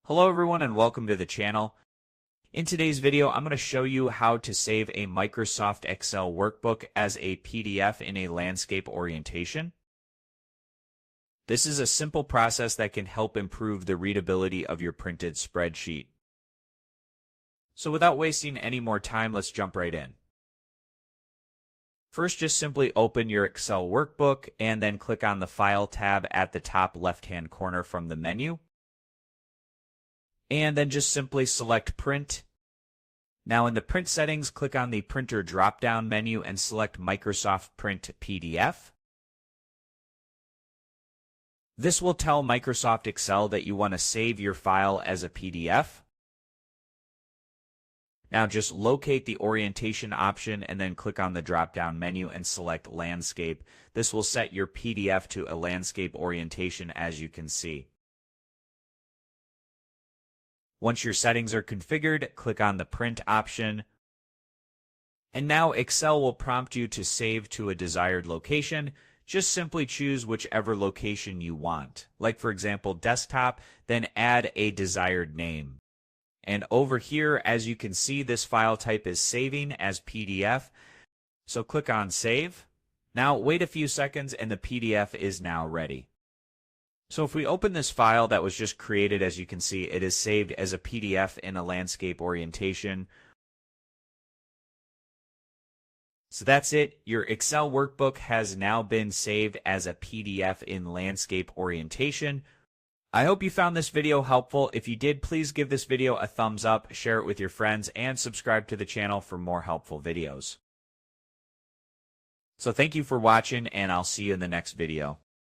Hello everyone and welcome to the channel. In today's video, I'm going to show you how to save a Microsoft Excel workbook as a PDF in a landscape orientation. This is a simple process that can help improve the readability of your printed spreadsheet. So without wasting any more time, let's jump right in. First, just simply open your Excel workbook and then click on the File tab at the top left-hand corner from the menu. And then just simply select Print. Now in the print settings, click on the Printer drop-down menu and select Microsoft Print PDF. This will tell Microsoft Excel that you want to save your file as a PDF. Now just locate the orientation option and then click on the drop-down menu and select Landscape. This will set your PDF to a landscape orientation, as you can see. Once your settings are configured, click on the Print option. And now Excel will prompt you to save to a desired location. Just simply choose whichever location you want. Like for example, desktop, then add a desired name. And over here, as you can see, this file type is saving as PDF. So click on Save. Now wait a few seconds and the PDF is now ready. So if we open this file that was just created, as you can see, it is saved as a PDF in a landscape orientation. So that's it. Your Excel workbook has now been saved as a PDF in landscape orientation. I hope you found this video helpful. If you did, please give this video a thumbs up, share it with your friends, and subscribe to the channel for more helpful videos. So thank you for watching, and I'll see you in the next video.